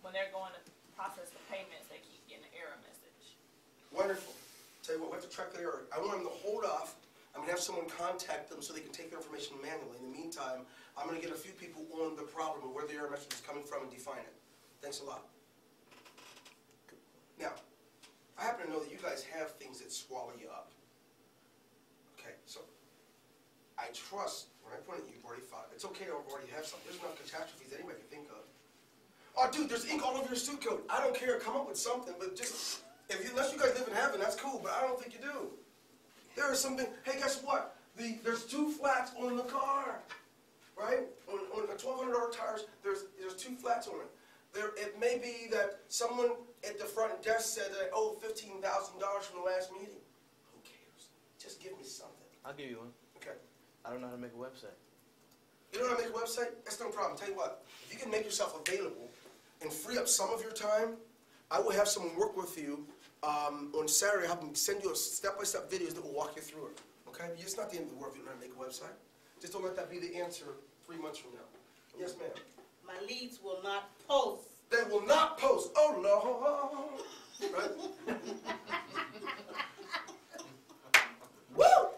when they're going to process the payments, they keep getting an error message. Wonderful. Tell you what, we have to track the error. I want them to hold off. I'm going to have someone contact them so they can take their information manually. In the meantime, I'm going to get a few people on the problem of where the error message is coming from and define it. Thanks a lot. Now, I happen to know that you guys have things that swallow you up. Okay, so I trust, when I point at you, you've already thought, it's okay to already have something. There's enough catastrophes anybody can think of. Oh, dude, there's ink all over your suit coat. I don't care, come up with something, but just, unless you guys live in heaven, that's cool, but I don't think you do. There is something, hey, guess what? There's 2 flats on the car, right? On the $1,200 tires, there's 2 flats on it. It may be that someone at the front desk said that I owe $15,000 from the last meeting. Who cares? Just give me something. I'll give you one. Okay. I don't know how to make a website. You know how to make a website? That's no problem. Tell you what, if you can make yourself available and free up some of your time, I will have someone work with you on Saturday. I'll send you a step-by-step videos that will walk you through it. Okay? It's not the end of the world if you don't know how to make a website. Just don't let that be the answer 3 months from now. Yes, ma'am. My leads will not post. They will not post. Oh, Lord. Right? Woo!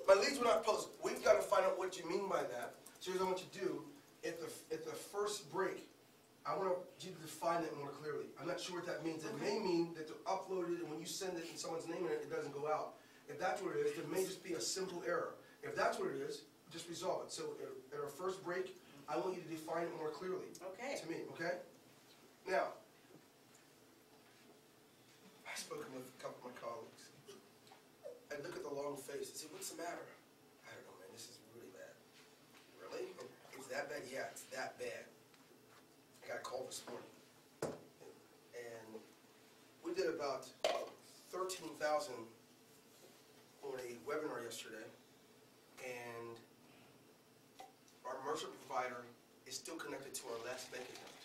My leads will not post. We've got to find out what you mean by that. So here's what I want you to do. At the first break, I want you to define that more clearly. I'm not sure what that means. It may mean that to upload it, and when you send it and someone's name in it, it doesn't go out. If that's what it is, it may just be a simple error. If that's what it is, just resolve it. So at our first break, I want you to define it more clearly. Okay. To me, okay? Now, I've spoken with a couple of my colleagues. I look at the long face and say, what's the matter? I don't know, man, this is really bad. Really? It's that bad? Yeah, it's that bad. I got a call this morning. And we did about 13,000 on a webinar yesterday. And our merchant provider is still connected to our last bank account.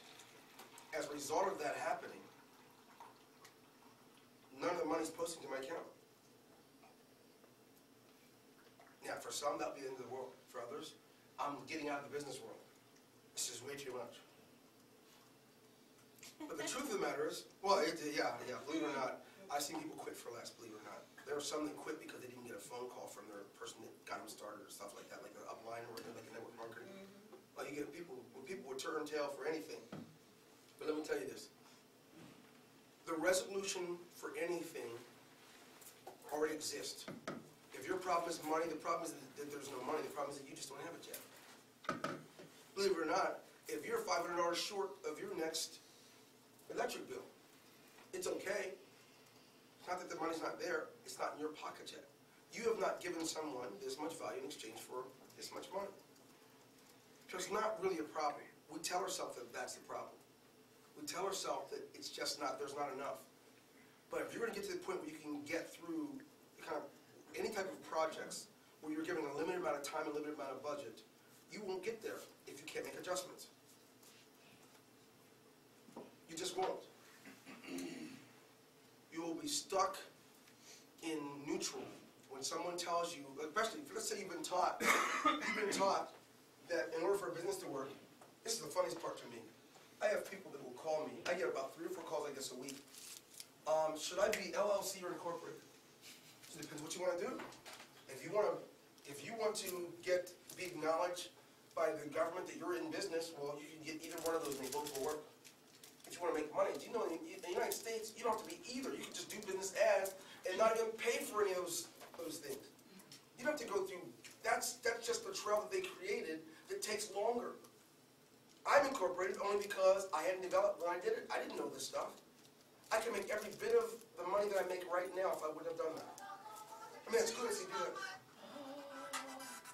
As a result of that happening, none of the money's posting to my account. Now, for some, that'll be the end of the world. For others, I'm getting out of the business world. This is way too much. But the truth of the matter is, well, yeah, believe it or not, I've seen people quit for less, believe it or not. There are some that quit because they didn't get a phone call from their person that got them started or stuff like that, like an upline or like a network marketing. Like you get people would turn tail for anything. But let me tell you this. The resolution for anything already exists. If your problem is money, the problem is that there's no money. The problem is that you just don't have it yet. Believe it or not, if you're $500 short of your next electric bill, it's okay. It's not that the money's not there. It's not in your pocket yet. You have not given someone this much value in exchange for this much money. So it's not really a problem. We tell ourselves that that's the problem. We tell ourselves that it's just not, there's not enough. But if you're going to get to the point where you can get through kind of any type of projects where you're given a limited amount of time, a limited amount of budget, you won't get there if you can't make adjustments. You just won't. You will be stuck in neutral when someone tells you, especially, let's say you've been taught that in order for a business to work, this is the funniest part to me. I have people that will call me. I get about 3 or 4 calls like this a week. Should I be LLC or incorporated? So it depends what you want to do. If you want to be acknowledged by the government that you're in business, well, you can get either one of those and they both will work. If you want to make money, do you know in the United States you don't have to be either. You can just do business as and not even pay for any of those things. You don't have to go through. That's just the trail that they created that takes longer. I'm incorporated only because I hadn't developed when I did it. I didn't know this stuff. I can make every bit of the money that I make right now if I wouldn't have done that. I mean, it's good as you do it.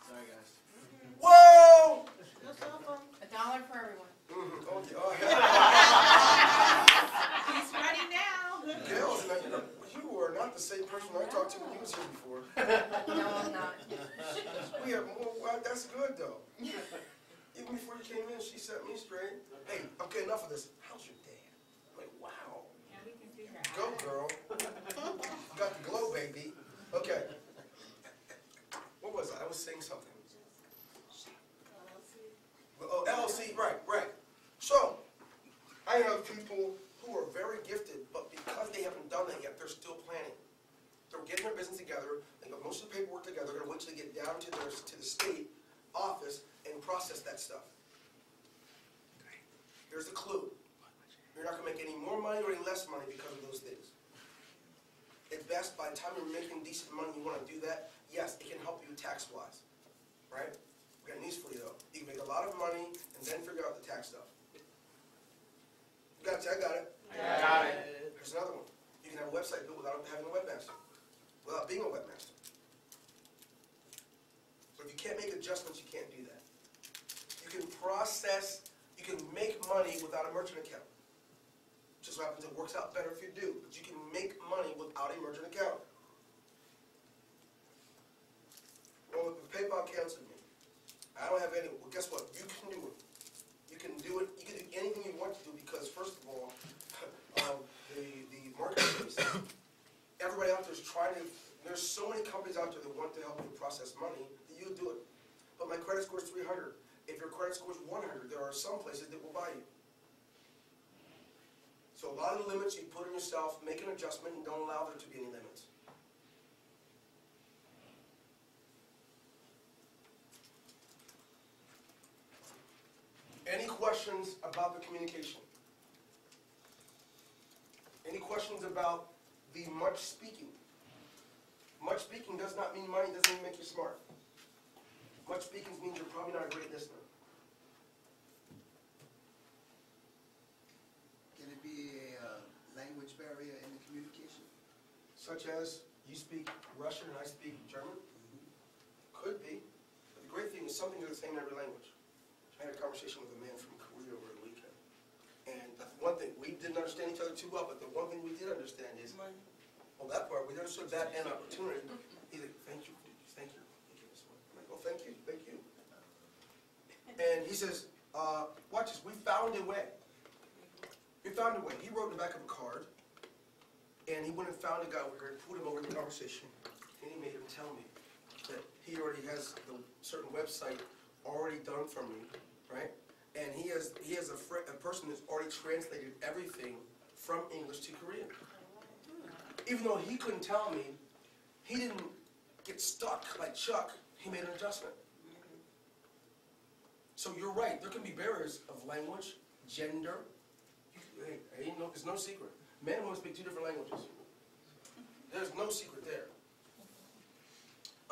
Sorry, guys. Whoa! $1 for everyone. Oh, yeah. He's ready now. Girls, you are not the same person I talked to when you was here before. No, I'm not. We have more. Well, that's good though. Even before you came in, she set me straight. Hey, okay, enough of this. How's your dad? I'm like, wow. Yeah, we can see that. Go, girl. Got the glow, baby. Okay. What was I? I was saying something. Oh, LLC, right. So, I have people who are very gifted, but because they haven't done that yet, they're still planning. They're getting their business together, they got most of the paperwork together, they're gonna wait till they get down to the state office and process that stuff. There's the clue. You're not gonna make any more money or any less money because of those things. At best, by the time you're making decent money, you wanna do that, yes, it can help you tax-wise, right? We got news for you though. You can make a lot of money and then figure out the tax stuff. You got it? I got it. Yeah. Got it. Here's another one. You can have a website built without having a webmaster, without being a webmaster. So if you can't make adjustments, you can't do that. You can process, you can make money without a merchant account. Just so happens it works out better if you do, but you can make money without a merchant account. Well, with PayPal canceled me. I don't have any. Well, guess what? You can do it. You can do it. You can do anything you want to do because, first of all, the marketplace. Everybody out there is trying to. There's so many companies out there that want to help you process money that you do it. But my credit score is 300. If your credit score is 100, there are some places that will buy you. So a lot of the limits you put on yourself, make an adjustment, and don't allow there to be any limits. Any questions about the communication? Any questions about the much speaking? Much speaking does not mean money, doesn't even make you smart. Much speaking means you're probably not a great listener. Can it be a language barrier in the communication? Such as, you speak Russian and I speak German? Could be. But the great thing is something is the same in every language. I had a conversation with a man from Korea over the weekend. And the one thing, we didn't understand each other too well, but the one thing we did understand is, well, that part, we understood that and opportunity. He's like, thank you, thank you. I'm like, oh, thank you, thank you. And he says, watch this, we found a way. We found a way. He wrote in the back of a card, and he went and found a guy over here, put him over in the conversation, and he made him tell me that he already has the certain website already done for me, right? And he has a person that's already translated everything from English to Korean. Even though he couldn't tell me, he didn't get stuck like Chuck. He made an adjustment. So you're right. There can be barriers of language, gender. There's no secret. Men and women speak two different languages. There's no secret there.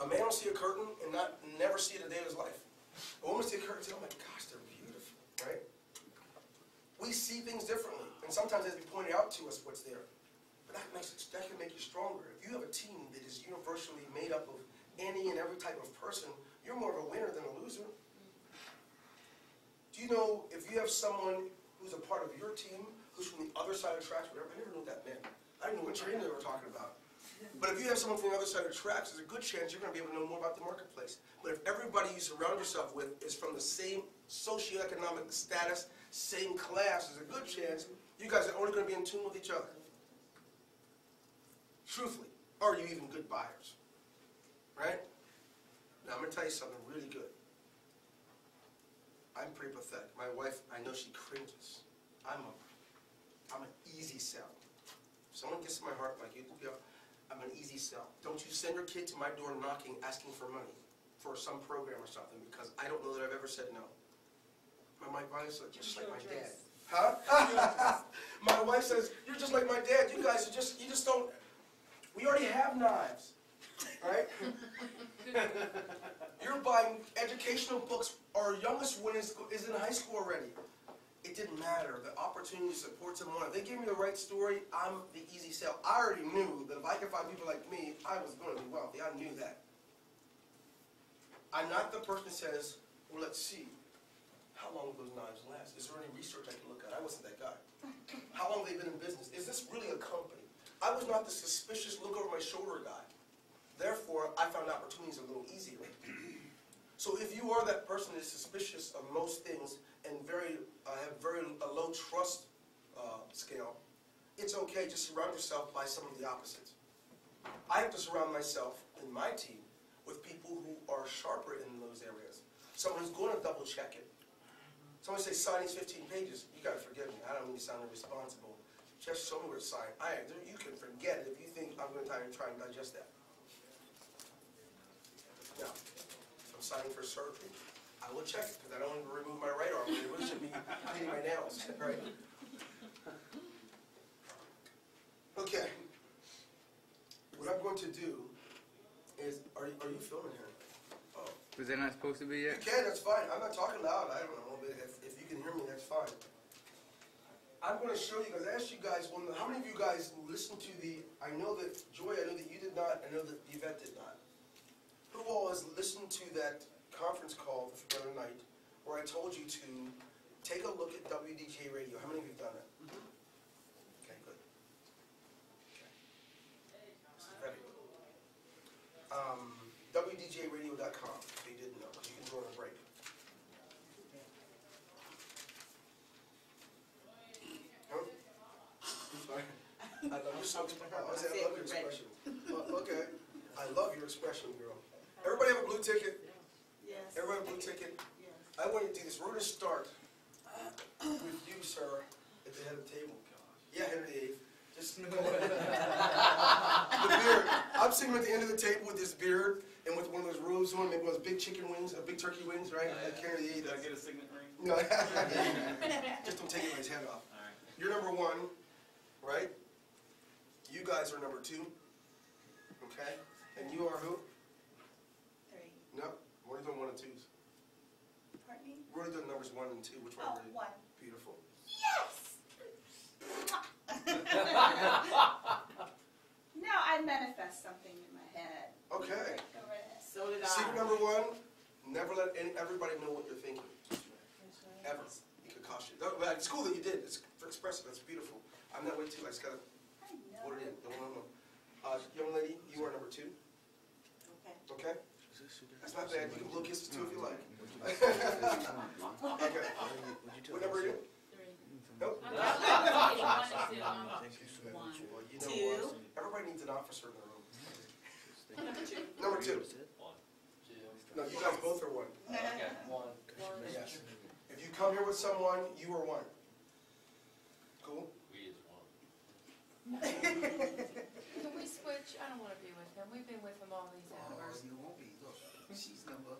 A man will see a curtain and never see it a day of his life. A woman will see a curtain and say, oh my gosh, they're beautiful, right? We see things differently, and sometimes it has to be pointed out to us what's there. But that can make you stronger. If you have a team that is universally made up of any and every type of person, you're more of a winner than a loser. Do you know if you have someone who's a part of your team, who's from the other side of the tracks, whatever, I never knew what that meant. I didn't know what train they were talking about. But if you have someone from the other side of the tracks, there's a good chance you're going to be able to know more about the marketplace. But if everybody you surround yourself with is from the same socioeconomic status, same class, there's a good chance you guys are only going to be in tune with each other. Truthfully. Are you even good buyers? Right? Now I'm going to tell you something really good. I'm pretty pathetic. My wife, I know she cringes. I'm an easy sell. If someone gets to my heart like you do, I'm an easy sell. Don't you send your kid to my door knocking, asking for money for some program or something, because I don't know that I've ever said no. My wife says, just like my dad. Huh? My wife says, you're just like my dad. You guys are you just don't, we already have knives, right? You're buying educational books. Our youngest one is in high school already. It didn't matter. The opportunity to support someone. If they gave me the right story, I'm the easy sell. I already knew that if I could find people like me, I was going to be wealthy. I knew that. I'm not the person that says, well, let's see. How long will those knives last? Is there any research I can look at? I wasn't that guy. How long have they been in business? Is this really a company? I was not the suspicious look over my shoulder guy. Therefore, I found opportunities a little easier. So if you are that person that is suspicious of most things and have a low trust scale, it's okay to surround yourself by some of the opposites. I have to surround myself and my team with people who are sharper in those areas. Someone who's going to double check it. Somebody say sign these 15 pages. You gotta forgive me. I don't mean to sound irresponsible. Just show me where to sign. You can forget it if you think I'm going to try and digest that. Now, if I'm signing for surgery, I will check it because I don't want to remove my right arm. It really should be hitting my nails, right? Okay. What I'm going to do is, are you filming here? Oh. Was that not supposed to be You yet? can, that's fine. I'm not talking loud. I don't know, but if you can hear me, that's fine. I'm going to show you guys. I asked you guys, how many of you guys listened to I know that, Joy, I know that you did not. I know that Yvette did not. Who all has listened to that conference call the other night where I told you to take a look at WDJ Radio? How many of you have done that? Okay, good. Okay. This is very good. WDJradio.com, if you didn't know, because you can do it on a break. Huh? I'm sorry. I love your expression. Okay. I love your expression, girl. Everybody have a blue ticket? Yes. Everybody have a blue ticket? Yes. I want you to do this. We're going to start with you, sir, at the head of the table. Yeah, Henry VIII. Just the beard. I'm sitting at the end of the table with this beard and with one of those robes on, maybe one of those big chicken wings, big turkey wings, right? Like Henry VIII. Did I get a signet ring? No, just don't take anybody's head off. All right. You're number one, right? You guys are number two, okay? And you are who? 3. No, we're only doing 1 and 2s. Pardon me? We're only doing numbers 1 and 2. Which one Oh, are you? 1. Beautiful. Yes! No, I manifest something in my head. Okay. Go right ahead. So did Secret number 1, never let everybody know what you're thinking. Ever. It could cost you. It's cool that you did. It's expressive. That's beautiful. I'm that way too. I just gotta I know. put it in. No. Young lady, you are number 2. Okay. Okay? That's not bad. You can blow kisses too if you like. Okay. What number are you? 3. Nope. I'm getting 1 and 2. Well, you know 2. what? Everybody needs an officer in the room. Number 2. Number 2. 1, 2. No, you guys both are 1. Okay. 1. Yes. If you come here with someone, you are 1. Cool? We is 1. Can we switch? I don't want to be with him. We've been with him all these Oh, hours. you won't be. Look, she's number.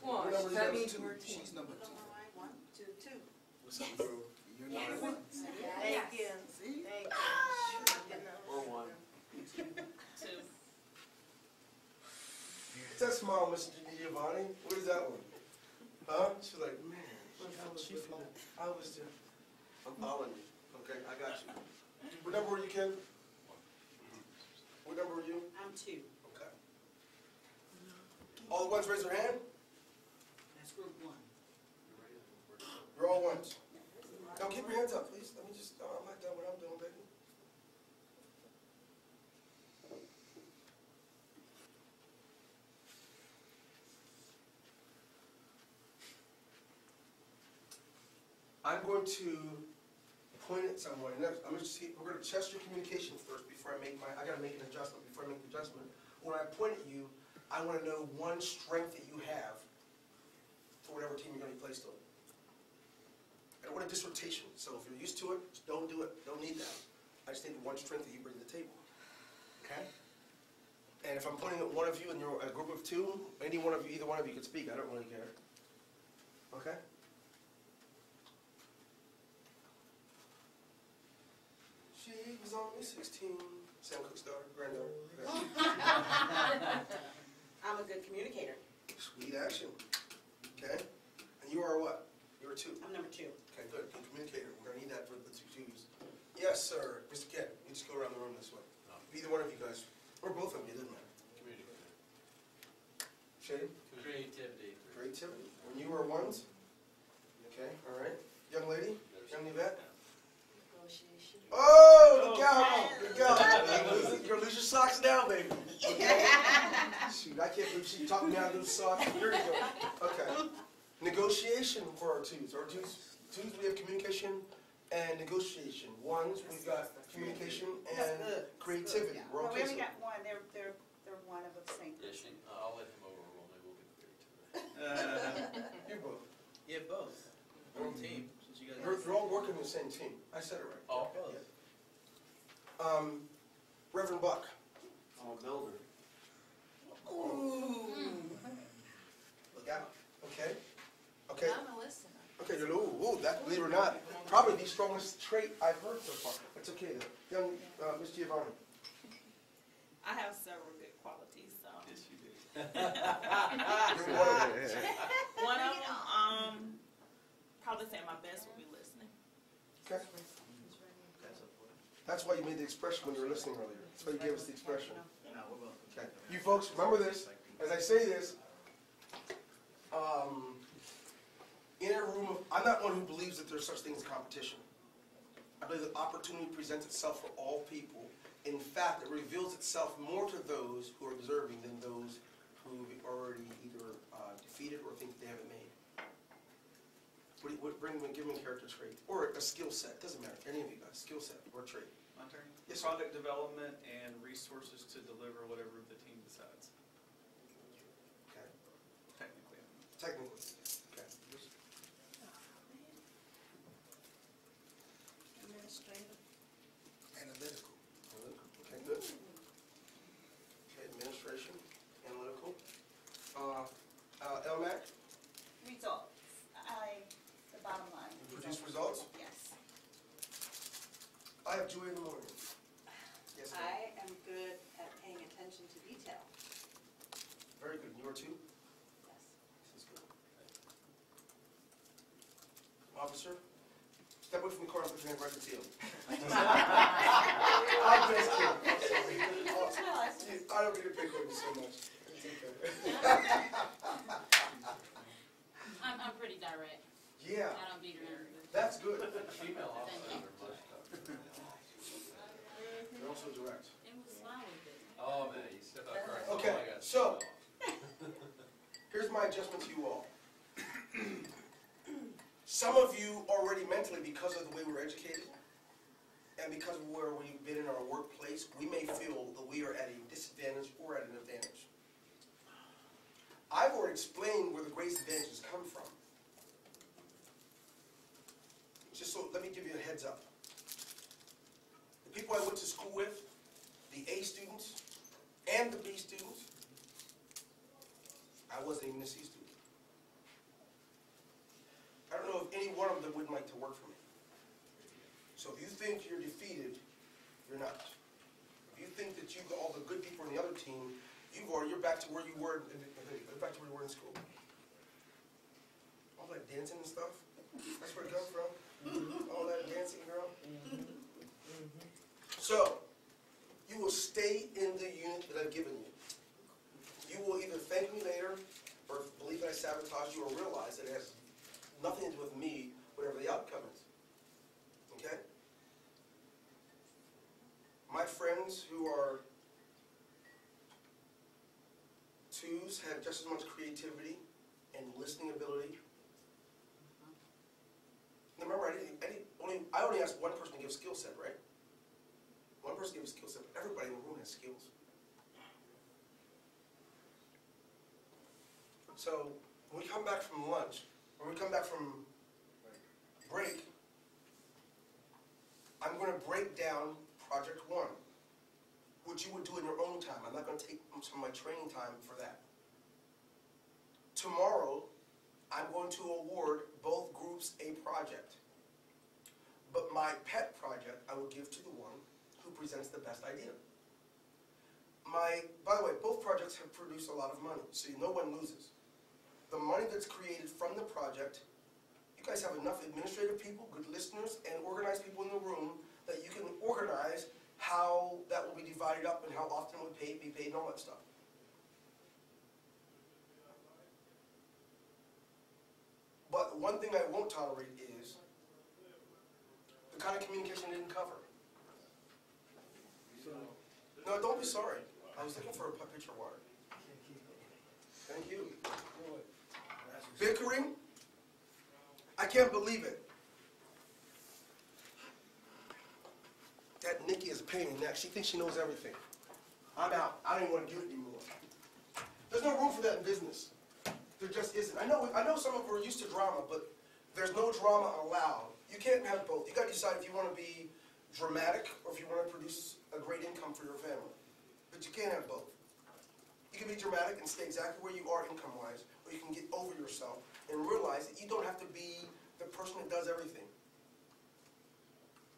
One. What number is That that? means we're 2. She's number 2. 1, 2, 2. What's up, bro? You're number 1. Thank you. See? Thank you. Or 1. 2. What's that smile, Mr. Giovanni? What is that one? Huh? She's like, man, I was there. I'm following you. Okay, I got you. What number were you, Ken? What number were you? I'm 2. Okay. All the ones raise their hand? That's group 1. You're all ones. Now keep your hands up, please. Let me just, I'm not done what I'm doing, baby. I'm going to point at someone. We're going to test your communication first before I got to make an adjustment before I make the adjustment. When I point at you, I want to know one strength that you have for whatever team you're going to be placed on. I don't want a dissertation, so if you're used to it, don't do it. Don't need that. I just need one strength that you bring to the table. Okay? And if I'm pointing at one of you and you're a group of 2, any one of you, either one of you can speak. I don't really care. Okay? She was only 16. Sam Cooke's daughter, granddaughter. Okay. I'm a good communicator. Sweet action. Okay? And you are what? You're a 2. I'm number 2. Okay, good. Good communicator. We're going to need that for the 2 twos. Yes, sir. Mr. Ken, you just go around the room this way. Either one of you guys. Or both of you, it doesn't matter. Communicator. Shane? Creativity. Creativity. When you are 1s? Okay, all right. Young lady? Young Yvette? Negotiation. Oh, look out! Look out! You're going to lose your socks now, baby. Okay? Shoot, I can't believe she talked me out of those socks. Here we go. Okay. Negotiation for our 2s. Our 2s, we have communication and negotiation. 1s, we've got communication and creativity. We're Well, all we only kids. got 1. They're one of the same. Yeah, I'll let him overrule. Maybe we'll get creative. You both. Yeah, both. One team, since you guys. They're all working in the same team. I said it right. Oh. Reverend Buck. I'm a builder. Ooh. Look out. Okay. Okay. I'm a listener. Okay, ooh, that, believe it or not, probably the strongest trait I've heard so far. It's okay though. Young, Miss Giovanni. I have several good qualities, so. Yes, you do. You're one of them. One of them, probably say my best would be listening. Okay. That's why you made the expression when you were listening earlier. That's why you gave us the expression. No, we're both. Okay. You folks, remember this. As I say this, in a room of, I'm not one who believes that there's such thing as competition. I believe that opportunity presents itself for all people. In fact, it reveals itself more to those who are observing than those who are already either defeated or think they haven't made. Give me a character trait or a skill set. Doesn't matter. Any of you guys, skill set or trait. My turn? Yes, sir. Product development and resources to deliver whatever the team decides, Okay. technically. Technically. Okay. Administrative. Analytical. Okay, good. Okay, administration, analytical. LMAC, Results. The bottom line. you produce results. Yes. I have joy in the morning. Yes, ma'am. I am good at paying attention to detail. Very good. You are too? Yes. This is good. Officer, step away from the car and put your hand right to the tail. I'm just kidding. I'm sorry. I don't get to pick on you so much. It's okay. I'm pretty direct. Yeah, I don't beat around the bush. that's good. Female officers are much tougher. You're also direct. It was slow with it. Oh, man, you said that right. Okay, Oh, my God. so- Here's my adjustment to you all. Some of you already mentally, because of the way we're educated, and because of where we've been in our workplace, we may feel that we are at a disadvantage or at an advantage. I've already explained where the greatest advantages come from. Just so, let me give you a heads up. The people I went to school with, the A students and the B students, I wasn't even a C student. I don't know if any one of them wouldn't like to work for me. So if you think you're defeated, you're not. If you think that you've got all the good people on the other team, you're back to where you were in school. All that dancing and stuff, that's where it comes from. All that dancing, girl. So, you will stay in the unit that I've given you. You will either thank me later, or believe that I sabotaged you, or realize that it has nothing to do with me, whatever the outcome is. Okay? My friends who are twos have just as much creativity and listening ability. Now remember, I only asked one person to give a skill set, right? One person gave a skill set, but everybody in the room has skills. So when we come back from lunch, when we come back from break, I'm going to break down Project 1, which you would do in your own time. I'm not going to take some of my training time for that. Tomorrow, I'm going to award both groups a project. But my pet project, I will give to the one who presents the best idea. By the way, both projects have produced a lot of money, so no one loses. The money that's created from the project, you guys have enough administrative people, good listeners, and organized people in the room that you can organize how that will be divided up and how often it will be paid and all that stuff. But the one thing I won't tolerate is the kind of communication I didn't cover. No, don't be sorry. I was looking for a pitcher of water. Thank you. Bickering? I can't believe it. That Nikki is a pain in the neck. She thinks she knows everything. I'm out. I don't even want to do it anymore. There's no room for that in business. There just isn't. I know some of them are used to drama, but There's no drama allowed. You can't have both. You gotta decide if you wanna be dramatic or if you wanna produce a great income for your family. But you can't have both. You can be dramatic and stay exactly where you are income-wise, or you can get over yourself and realize that you don't have to be the person that does everything.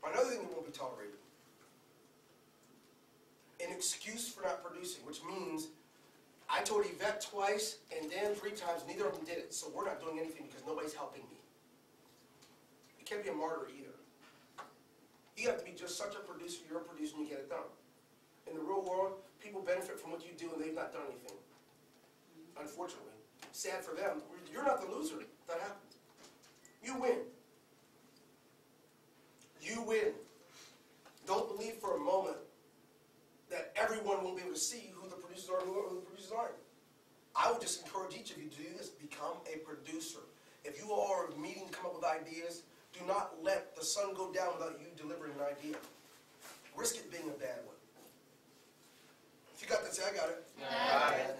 Another thing that won't be tolerated, an excuse for not producing, which means I told Yvette twice and Dan 3 times, neither of them did it, so we're not doing anything because nobody's helping me. You can't be a martyr either. You have to be just such a producer, you're a producer and you get it done. In the real world, people benefit from what you do and they've not done anything. Unfortunately. Sad for them. You're not the loser. That happens. You win. You win. Don't believe for a moment that everyone will be able to see who the producers are and who the producers aren't. I would just encourage each of you to do this. Become a producer. If you all are meeting to come up with ideas, do not let the sun go down without you delivering an idea. Risk it being a bad one. If you got that, say, I got it. Got it.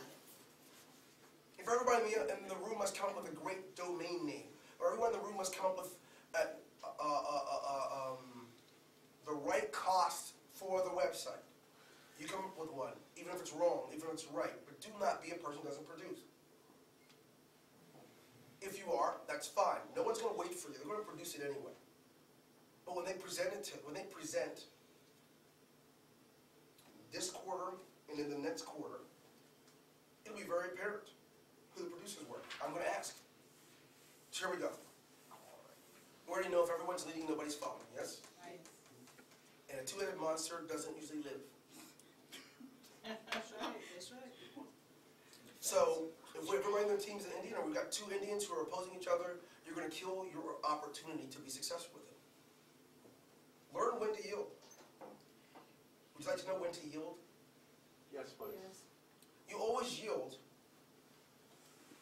If everybody in the room must come up with a great domain name, or everyone in the room must come up with the right cost for the website, you come up with one, even if it's wrong, even if it's right, but do not be a person who doesn't produce. If you are, that's fine. No one's going to wait for you. They're going to produce it anyway. But when they present this quarter and in the next quarter, it'll be very apparent who the producers were. I'm going to ask. So here we go. We already know if everyone's leading, nobody's following, yes? Right. And a two-headed monster doesn't usually live. That's right, that's right. So, if everybody in the team's an Indian, or we've got 2 Indians who are opposing each other, you're going to kill your opportunity to be successful with it. Learn when to yield. Would you like to know when to yield? Yes, please. You always yield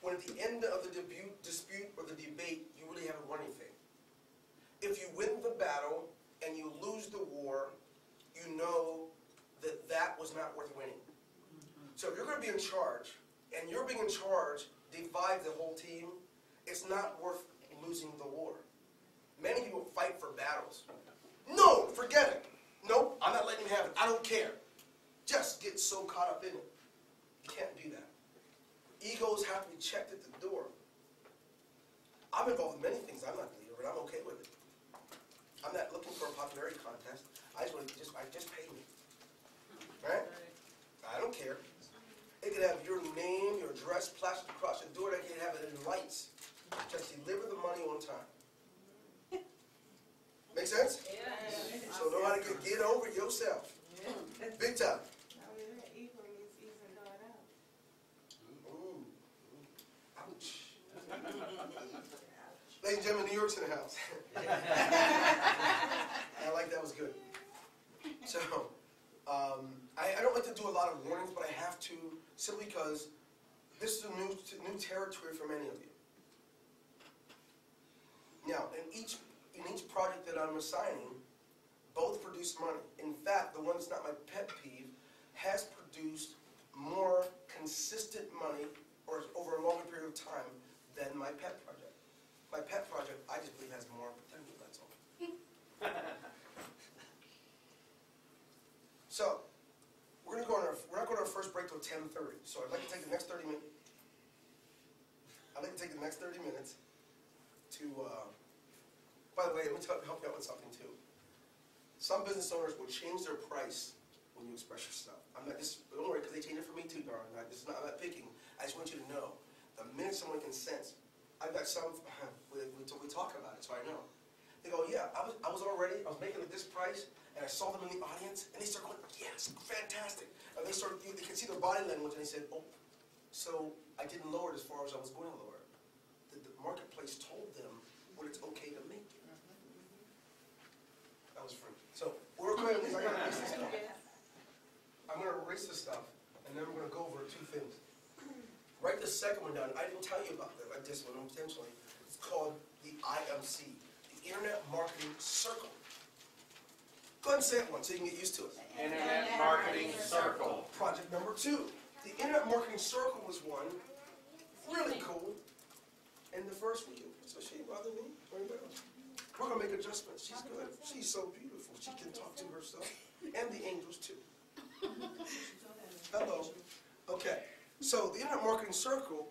when at the end of the dispute or the debate, you really haven't won anything. If you win the battle and you lose the war, you know that that was not worth winning. So if you're going to be in charge, and you're being in charge, divide the whole team, it's not worth losing the war. Many people fight for battles. No, forget it. Nope, I'm not letting him have it. I don't care. Just get so caught up in it. You can't do that. Egos have to be checked at the door. I'm involved in many things. I'm not the leader, but I'm okay with it. I'm not looking for a popularity contest. I just pay me. Right? I don't care. They could have your name, your address plastered across your door. They can have it in lights. Just deliver the money on time. Make sense? Yeah. So know how to get over yourself. Big time. Ooh. Ouch. Ladies and gentlemen, New York's in the house. I like that was good. So, I don't like to do a lot of warnings, but I have to, simply because this is a new territory for many of you. Now, in each project that I'm assigning, both produce money. In fact, the one that's not my pet peeve has produced more consistent money or over a longer period of time than my pet project. My pet project, I just believe, has more potential, that's all. So, we're not going to our first break till 10:30. So I'd like to take the next 30 minutes. To, by the way, let me help you out with something too. Some business owners will change their price when you express your stuff. Don't worry, because they change it for me too, darling. I'm not picking. I just want you to know, the minute someone can sense, I've got some, we talk about it, so I know. They go, yeah, I was making it this price, and I saw them in the audience, and they start going, yes, fantastic. And they can see their body language, and they said, oh, so I didn't lower it as far as I was going to lower it. The marketplace told them what it's okay to make it. That was free. So, we're going to erase this stuff. I'm going to erase this stuff, and then we're going to go over 2 things. Write the second one down. I didn't tell you about this one intentionally. It's called the IMC, the Internet Marketing Circle. Go ahead and say it once so you can get used to it. Internet Marketing Circle. Project number 2. The Internet Marketing Circle was one, really cool, in the first week. So she bothered me. Anybody else? We're gonna make adjustments. She's good. She's so beautiful. She can talk to herself and the angels too. Hello. Okay. So the Internet Marketing Circle,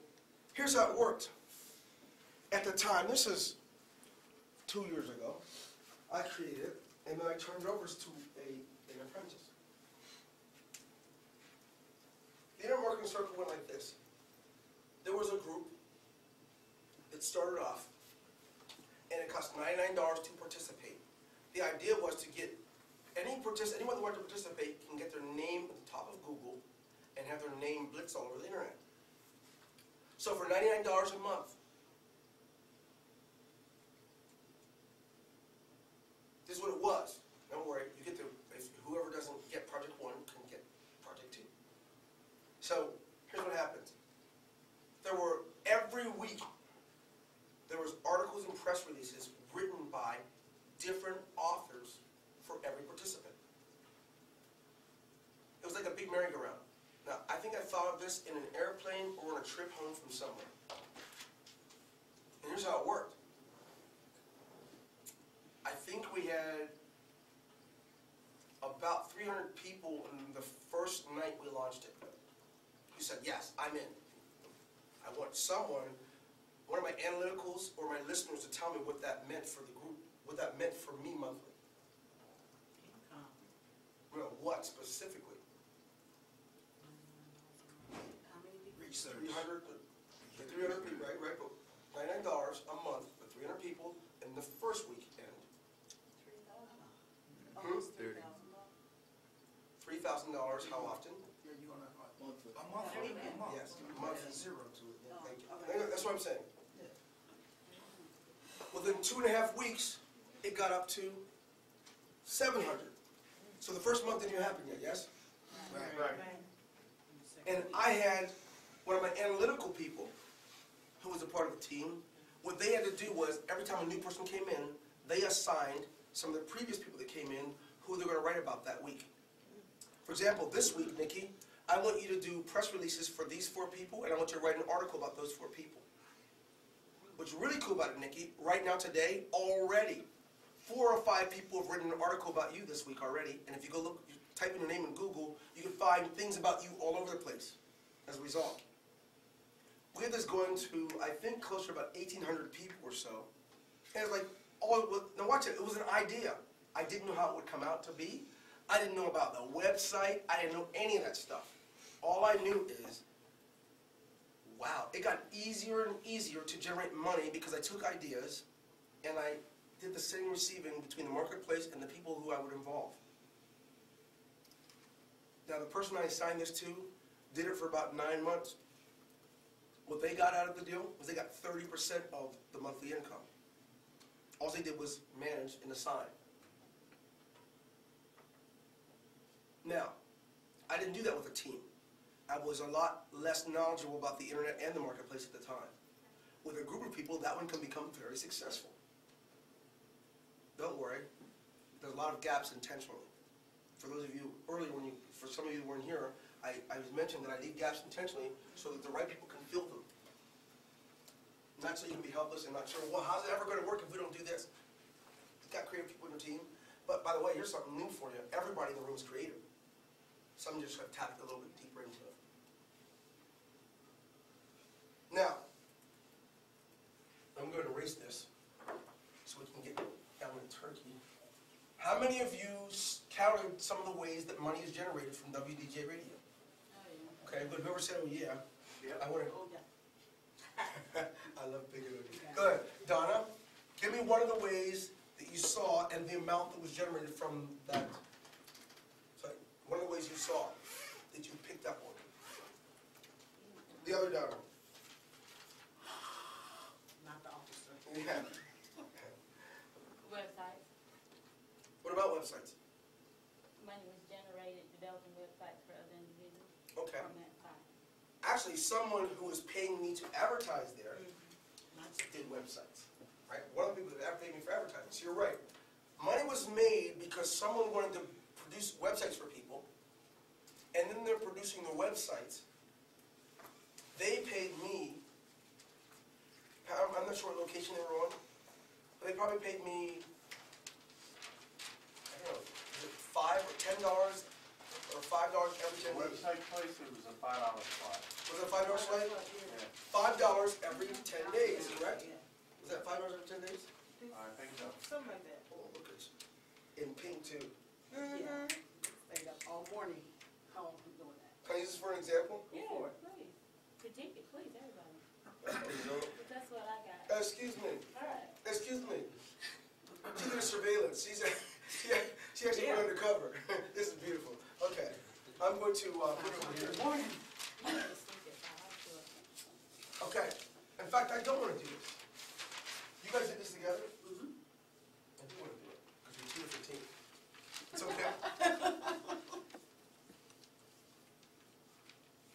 here's how it worked. At the time, this is 2 years ago, I created it, and then I turned it over to an apprentice. The Internet Marketing Circle went like this. There was a group that started off, and it cost $99 to participate. The idea was to get anyone that wanted to participate can get their name at the top of Google and have their name blitz all over the internet. So for $99 a month, this is what it was. Don't worry, you get whoever doesn't get Project 1 can get Project 2. So here's what happened. Every week, there was articles and press releases written by different authors for every participant. It was like a big merry-go-round. Now, I think I thought of this in an airplane or on a trip home from somewhere. And here's how it worked. I think we had about 300 people in the first night we launched it who said, yes, I'm in. I want one of my analyticals or my listeners to tell me what that meant for the group, what that meant for me monthly. Well, what specifically? How many people? Research. 300 people, right? But $99 a month for 300 people in the first weekend. 3,000? Almost $3,000. $3,000, how often? Yeah, you're gonna, Monthly. a month, a month. Yes, a month. Add zero to it. Yeah. Thank you. Okay. That's what I'm saying. Yeah. Within 2.5 weeks, it got up to 700. So the first month didn't even happen yet, yes? Right. And I had one of my analytical people, who was a part of the team, what they had to do was, every time a new person came in, they assigned some of the previous people that came in who they're going to write about that week. For example, this week, Nikki, I want you to do press releases for these 4 people, and I want you to write an article about those 4 people. What's really cool about it, Nikki, right now today, already, 4 or 5 people have written an article about you this week already, and if you go look, you type in your name in Google, you can find things about you all over the place as a result. We had this going to, I think, closer to about 1,800 people or so, and it's like, now watch it, it was an idea. I didn't know how it would come out to be. I didn't know about the website. I didn't know any of that stuff. All I knew is, wow, it got easier and easier to generate money because I took ideas and I did the same receiving between the marketplace and the people who I would involve. Now, the person I assigned this to did it for about 9 months. What they got out of the deal was they got 30% of the monthly income. All they did was manage and assign. Now, I didn't do that with a team. I was a lot less knowledgeable about the internet and the marketplace at the time. With a group of people, that one can become very successful. Don't worry, there's a lot of gaps intentionally. For those of you earlier, for some of you who weren't here, I was mentioning that I leave gaps intentionally so that the right people can fill them. Not so you can be helpless and not sure, well, how's it ever going to work if we don't do this? You've got creative people in your team. But by the way, here's something new for you. Everybody in the room is creative. Some just have tapped a little bit deeper into it. Now, I'm going to erase this so we can get down to turkey. How many of you counted some of the ways that money is generated from WDJ Radio? Oh, yeah. Okay, good. Whoever said, oh yeah. Yep. I want to. Oh, yeah. I love big energy. Good. Donna, give me one of the ways that you saw and the amount that was generated from that. So, one of the ways you saw that you picked up on. The other Donna. Not the officer. Yeah. Websites. What about websites? Money was generated developing websites for other individuals Okay. from that side. Actually, someone who was paying me to advertise there did websites. Right? One of the people that paid me for advertising. So you're right. Money was made because someone wanted to produce websites for people, and then they're producing the websites. They paid me. I'm not sure what location they were on. they probably paid me, I don't know, is it $5 or $10 or $5 every 10 The days? website place, it was a $5 spot. Was it $5 slate? Yeah, $5 every 10 days, correct? Was that $5 every 10 days? I think so. Something like that. Oh, look at you. In pink too. Yeah. Stayed up all morning, home doing that. Can I use this for an example? Yeah, please. Critique it, please, everybody. But that's what I got. Excuse me. All right. Excuse me. She's in surveillance. She actually went undercover. This is beautiful. Okay. I'm going to put it over here. Okay. In fact, I don't want to do this. You guys did this together? I do want to do it because we're 2 for team. It's okay.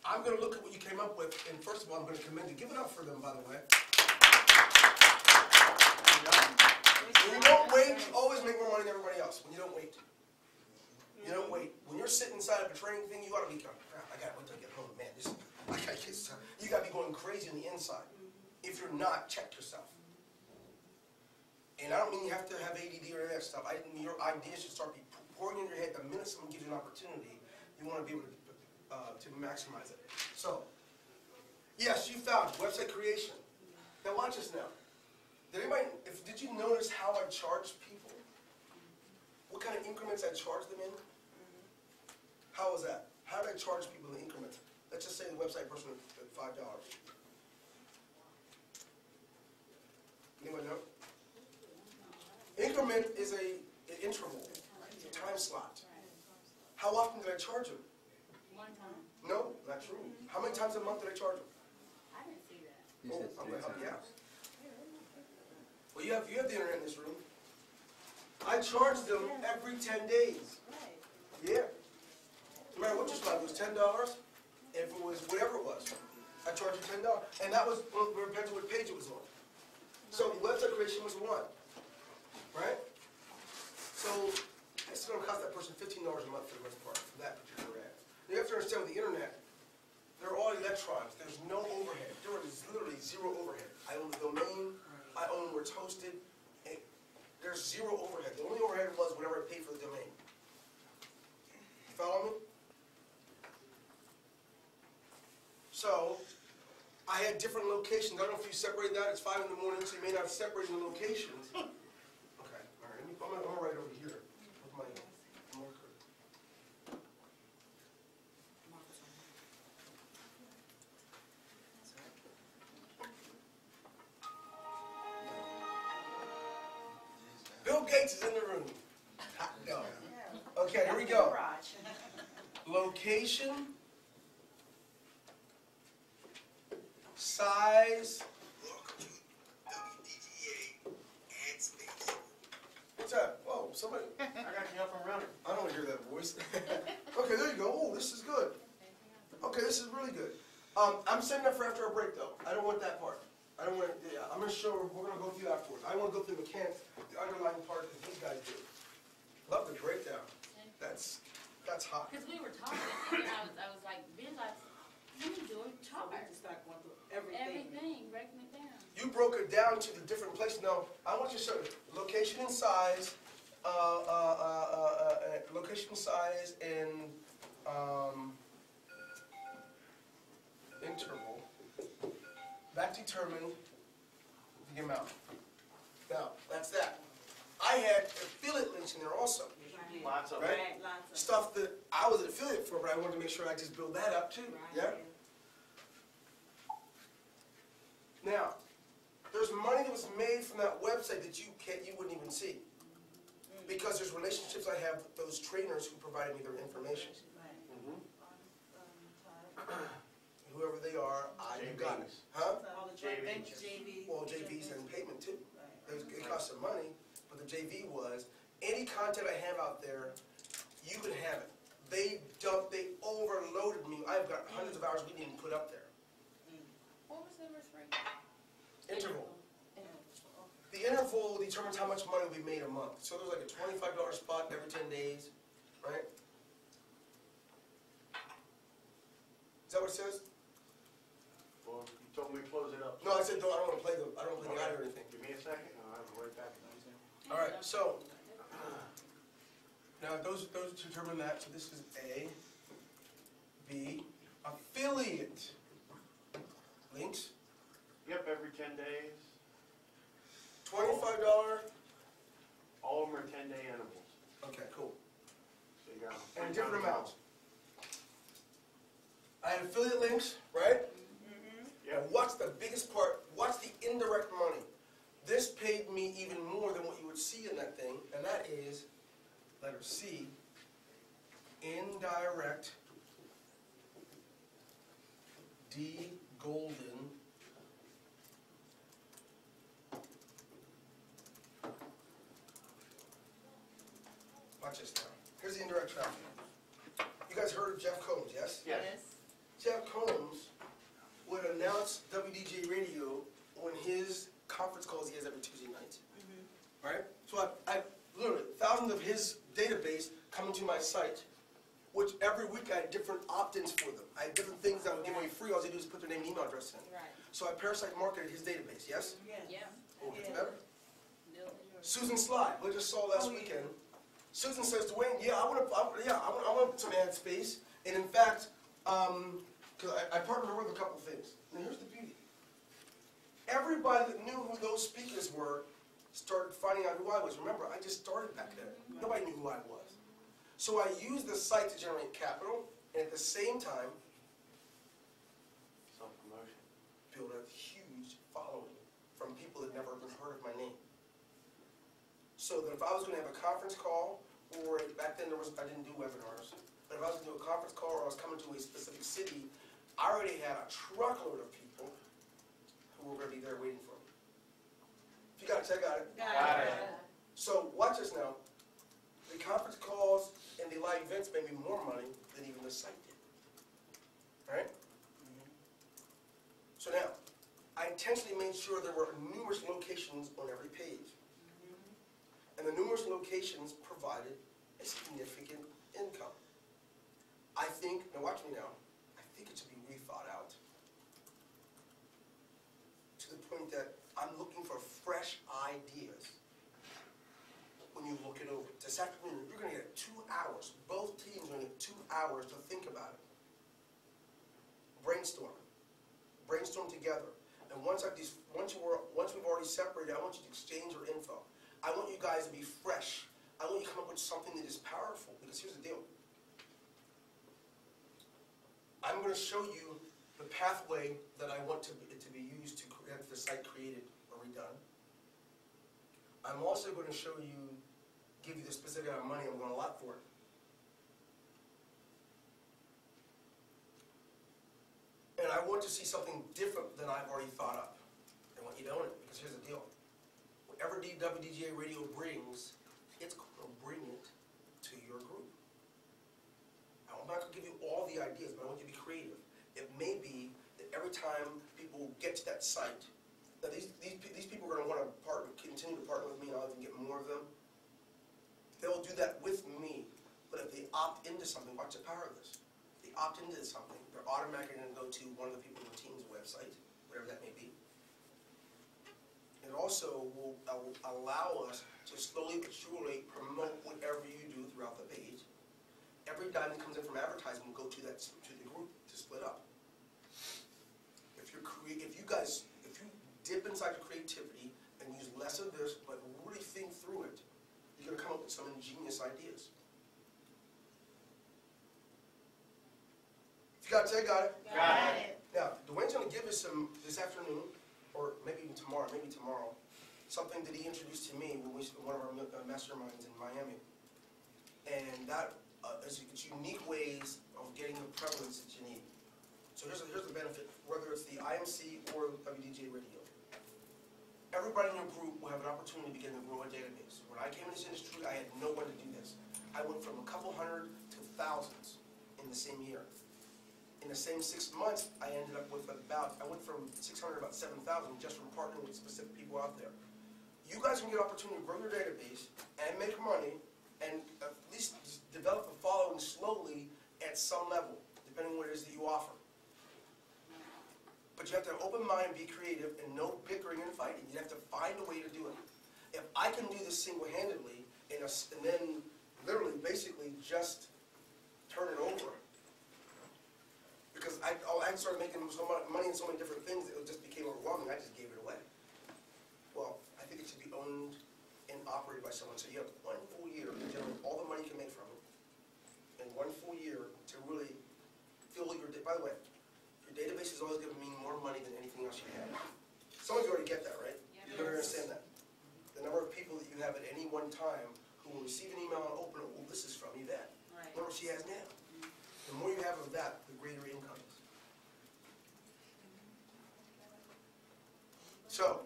I'm going to look at what you came up with, and first of all, I'm going to commend you. Give it up for them, by the way. When you don't wait, you always make more money than everybody else. When you don't wait. You don't wait. When you're sitting inside of a training thing, you ought to be going, crap, I got to wait till I get home. Man, this, I got to get some. You got to be going crazy on the inside. If you're not, check yourself. And I don't mean you have to have ADD or any of that stuff. I mean your ideas should start pouring in your head the minute someone gives you an opportunity. You want to be able to maximize it. So, yes, you found website creation. Now watch this now. Did you notice how I charge people? What kind of increments I charge them in? How was that? How did I charge people in increments? Let's just say the website person at $5. Anyone know? Increment is an interval, it's a time slot. How often did I charge them? One time. No, not true. How many times a month did I charge them? I didn't see that. Oh, I'm going to help you out. Well, you have the internet in this room. I charge them every 10 days. Right. Yeah. No matter what your spot, it was $10. If it was whatever it was, I charge you $10. And that was, well, it depends on what page it was on. So the website creation was one. Right? So it's going to cost that person $15 a month for the most part, for that particular ad. You have to understand with the internet, they're all electrons. There's no overhead. There is literally zero overhead. I own the domain. I own where it's hosted. There's zero overhead. The only overhead was whatever I paid for the domain. You follow me? So I had different locations. I don't know if you separated that. It's 5 in the morning, so you may not have separated the locations. Okay, all right. I'm going to write over here with my marker. Bill Gates is in the room. Hot dog. Okay, here we go. Location, size. What's that? Whoa, somebody. I got you up and running. I don't want to hear that voice. Okay, there you go. Oh, this is good. Okay, this is really good. I'm saving that for after our break, though. I don't want that part. I don't want to, yeah, I'm going to show, we're going to go through afterwards. I want to go through the mechanics, the underlying part that these guys do. Love the breakdown. That's hot. Because we were talking, and I was like, Ben's like, you do a chart. Everything, breaking it down. You broke it down to the different places. Now, I want you to show location and size, and interval. That determined the amount. Now, that's that. I had affiliate links in there also. Lots of Right? it. Stuff that I was an affiliate for, but I wanted to make sure I just build that up too. Yeah? Now, there's money that was made from that website that you wouldn't even see. Because there's relationships I have with those trainers who provided me their information. Whoever they are, you got it. Huh? All the joint ventures. Well, JVs and payment too. It cost some money, but the JV was, any content I have out there, you can have it. They overloaded me. I've got hundreds of hours we didn't even put up there. What was number 3? Interval. The interval determines how much money will be made a month. So there's like a $25 spot every 10 days, right? Is that what it says? Well, you told me to close it up. No, I said, no, I don't want to play the ad or anything. Give me a second, and I'll have it right back in those. All right, so, now those determine that, so this is A, B, affiliate links, Yep, every 10 days. $25, All of them are 10-day intervals. okay, cool. So you got And 3 different times amounts. I had affiliate links, right? Yep. And what's the biggest part? What's the indirect money? This paid me even more than what you would see in that thing, and that is, letter C, indirect D. Golden watch this now. Here's the indirect traffic. You guys heard of Jeff Combs, yes? Yes. Jeff Combs would announce WDJ Radio on his conference calls he has every Tuesday night. Right? So I literally, thousands of his database come into my site, which every week I had different opt-ins for them. I had different things that would give away free. All they do is put their name and email address in. Right. So I parasite marketed his database, yes? Yeah. Oh, it's better? Bill and George. Susan Sly, who I just saw last weekend. Susan says, Dwayne, yeah, I want some ad space. And in fact, because I partnered with a couple things. And here's the beauty. Everybody that knew who those speakers were started finding out who I was. Remember, I just started back then. Nobody knew who I was. So I used the site to generate capital, and at the same time, Self-promotion. build a huge following from people that never even heard of my name. So that if I was going to have a conference call, or back then I didn't do webinars, but if I was going to do a conference call or I was coming to a specific city, I already had a truckload of people who were going to be there waiting for me. If you got it, I got it. Got it. So watch this now. The conference calls and the live events made me more money than even the site did. All right? So now, I intentionally made sure there were numerous locations on every page. And the numerous locations provided a significant income. I think, now watch me now, I think it should be rethought out. To the point that I'm looking for fresh ideas when you look it over. This afternoon, you're going to get 2 hours. Both teams are going to get 2 hours to think about it. Brainstorm. Brainstorm together. And once we've already separated, I want you to exchange your info. I want you guys to be fresh. I want you to come up with something that is powerful. Because here's the deal. I'm going to show you the pathway that I want it to be used to get the site created or redone. I'm also going to show you, give you the specific amount of money I'm going to allot for it. And I want to see something different than I've already thought up. I want you to own it, because here's the deal. Whatever WDGA Radio brings, it's going to bring it to your group. I'm not going to give you all the ideas, but I want you to be creative. It may be that every time people get to that site, now these people are going to want to continue to partner with me, and I'll even get more of them. They'll do that with me. But if they opt into something, watch the power of this. If they opt into something, they're automatically going to go to one of the people in the team's website, whatever that may be. It also will allow us to slowly but surely promote whatever you do throughout the page. Every dime that comes in from advertising will go to the group to split up. If you dip inside your creativity and use less of this, but really think through it, you're going to come up with some ingenious ideas. If you got it, say got it. Got it. Now, Dwayne's going to give us some this afternoon, or maybe even tomorrow, something that he introduced to me when we one of our masterminds in Miami. And that is it's unique ways of getting the prevalence that you need. So here's the benefit, whether it's the IMC or WDJ Radio. Everybody in your group will have an opportunity to begin to grow a database. When I came in this industry, I had no one to do this. I went from a couple hundred to thousands in the same year. In the same 6 months, I ended up with I went from 600 to about 7,000 just from partnering with specific people out there. You guys can get an opportunity to grow your database and make money and at least develop a following slowly at some level, depending on what it is that you offer. But you have to have an open mind, be creative, and no bickering and fighting. You have to find a way to do it. and then literally, basically, just turn it over. Because I started making so much money in so many different things, it just became overwhelming. I just gave it away. Well, I think it should be owned and operated by someone. So you have 1 full year to generate all the money you can make from it, and 1 full year to really fill your. By the way, your database is always going to mean more money than anything else you have. Some of you already get that, right? You better understand that. The number of people that you have at any one time who will receive an email and open it. Well, this is from Yvette. Right. Look what she has now. The more you have of that, the greater your income is. So,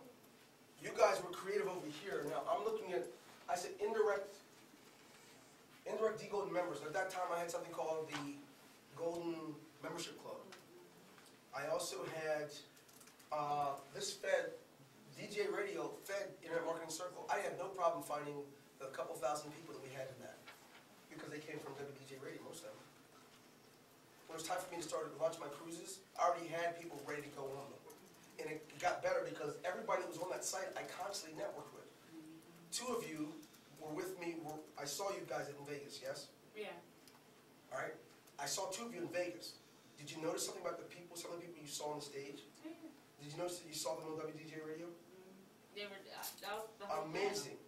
you guys were creative over here. Now, I'm looking at, I said indirect D-Golden members. At that time, I had something called the Golden Membership Club. I also had, this fed, DJ Radio fed Internet Marketing Circle. I had no problem finding the couple thousand people that we had in that because they came from WDJ Radio, most of them. When it was time for me to start to launch my cruises, I already had people ready to go on them. And it got better because everybody that was on that site, I constantly networked with. 2 of you were with me, I saw you guys in Vegas, yes? Yeah. All right? I saw 2 of you in Vegas. Did you notice something about the people, some of the people you saw on the stage? Yeah. Did you notice that you saw them on WDJ Radio? They were, that was the whole Amazing.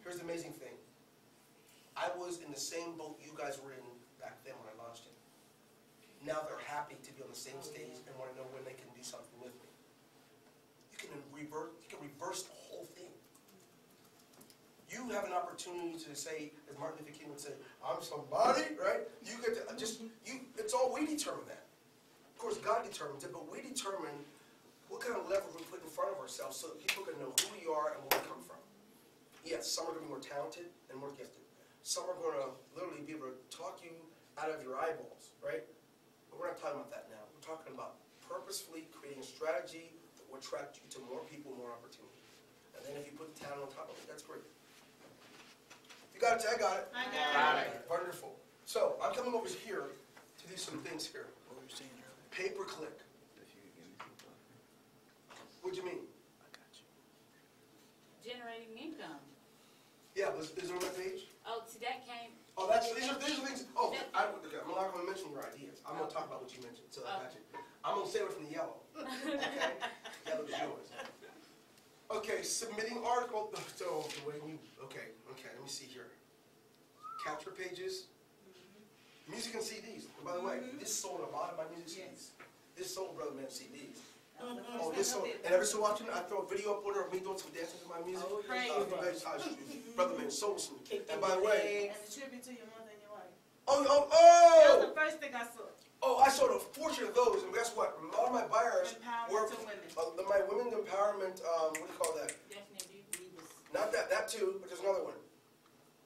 Here's the amazing thing. I was in the same boat you guys were in back then when I launched it. Now they're happy to be on the same stage and want to know when they can do something with me. You can reverse the whole thing. You have an opportunity to say, as Martin Luther King would say, I'm somebody, right? You get to it's all we determine that. Of course, God determines it, but we determine what kind of leverage we put in front of ourselves so that people can know who we are and where we come from. Yes, some are going to be more talented and more gifted. Some are going to literally be able to talk you out of your eyeballs, right? But we're not talking about that now. We're talking about purposefully creating a strategy that will attract you to more people, more opportunity. And then if you put the talent on top of it, that's great. You got it? I got it. I got it. Wonderful. So I'm coming over here to do some things here. What were you saying earlier? Pay-per-click. What do you mean? generating income. Yeah, is it on that page? Oh, see, that came. Oh, these are things. Oh, okay, I'm not going to mention your ideas. I'm going to talk about what you mentioned. So I got you. I'm going to stay away from the yellow. Okay, yellow is yours. Okay, submitting article. So the way you. Okay. Let me see here. Capture pages. Music and CDs. And by the way, this sold a lot of my music CDs. This sold Brother Man CDs. Oh, this sold. And every so often I throw a video up on there of me doing some dancing to my music. Brother Man sold some. And by the way. And a tribute to your mother and your wife. Oh! That was the first thing I saw. Oh, I sold a portion of those, and guess what? A lot of my buyers were Empowerment to women. my women's empowerment. What do you call that? Definitely Divas. Not that too, but there's another one.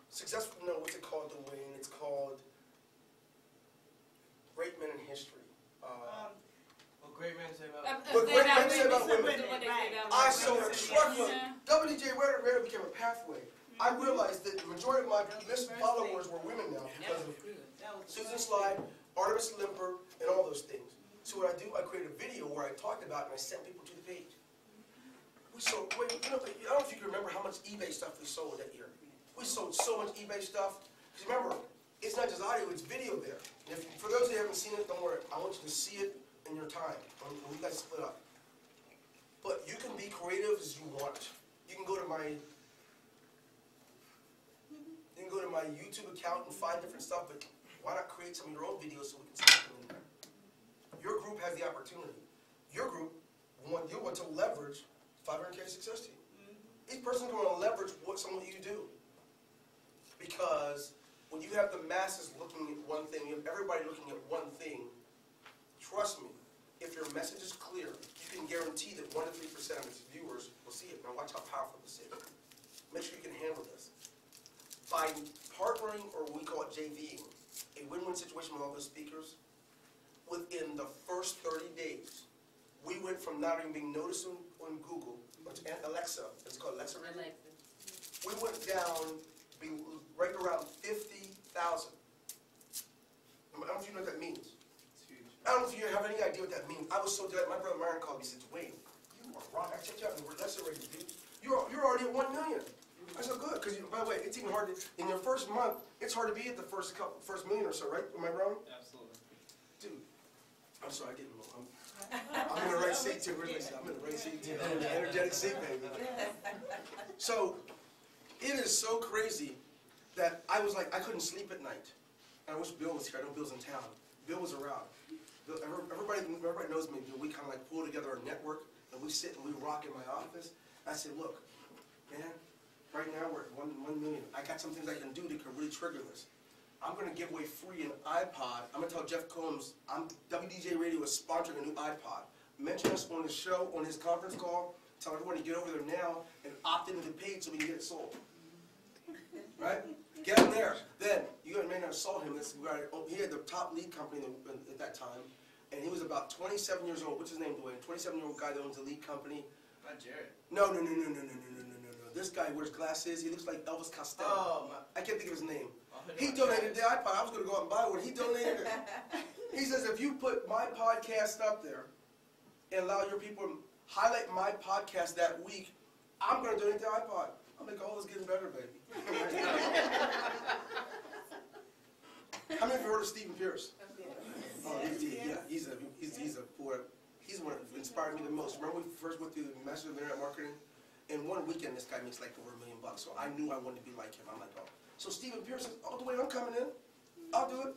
Successful. No, what's it called? Dwayne. It's called Great Men in History. What great men say about What great men say about women. Right. I sold a truckload. WDJ Radio became a pathway. I realized that the majority of my list followers were women now because of Susan Slide, Artemis Limper, and all those things. So what I do, I created a video where I talked about it and I sent people to the page. We sold, I don't know if you can remember how much eBay stuff we sold that year. We sold so much eBay stuff. Because remember, it's not just audio, it's video there. And for those who haven't seen it, don't worry. I want you to see it in your time when you guys split up. But you can be creative as you want. You can go to my YouTube account and find different stuff, but why not create some of your own videos so we can see them in there? Your group has the opportunity. Your group, you want to leverage 500K success team. Each person is going to leverage some of you do. Because when you have the masses looking at one thing, you have everybody looking at one thing, trust me, if your message is clear, you can guarantee that 1 to 3% of its viewers will see it. Now watch how powerful this is. Make sure you can handle this. By partnering, or we call it JVing, a win-win situation with all those speakers, within the first 30 days, we went from not even being noticed on Google, but Alexa, it's called Alexa. We went down right around 50,000. I don't know if you know what that means. it's huge. I don't know if you have any idea what that means. I was so delighted. My brother Myron called me and said, Wayne, you are rock. I checked you out in the Alexa radio, dude. You're already at 1 million. I said, good. because by the way, it's even hard to, in your first month, it's hard to be at the first million or so, right? Am I wrong? Absolutely. Dude, I'm sorry, I get I'm in the right seat too. I'm in the right seat too. I'm in the energetic seat, baby. So, it is so crazy that I was like, I couldn't sleep at night. And I wish Bill was here. I know Bill's in town. Bill was around. Bill, everybody knows me. Bill, we kind of like pull together a network, and we sit and we rock in my office. I said, look, man, right now we're at 1 million. I got some things I can do that can really trigger this. I'm going to give away free an iPod. I'm going to tell Jeff Combs, WDJ Radio is sponsoring a new iPod. Mention us on his show, on his conference call. Tell everyone to get over there now and opt into the paid so we can get it sold. Right? Get him there. Then, you may not have saw him. He had the top lead company at that time. And he was about 27 years old. What's his name, Dwayne? 27-year-old guy that owns the lead company. Not Jared. No. This guy wears glasses. He looks like Elvis Costello. Oh, I can't think of his name. He donated the iPod. I was going to go out and buy one. He donated it. He says, if you put my podcast up there and allow your people to highlight my podcast that week, I'm going to donate the iPod. I'm like, oh, it's getting better, baby. How many of you heard of Stephen Pierce? Oh, he's the one that inspired me the most. Remember we first went through the Master of Internet Marketing? In one weekend, this guy makes like over $1 million. So I knew I wanted to be like him. I'm like, oh. So Stephen Pierce says, oh, Dwayne, I'm coming in. I'll do it.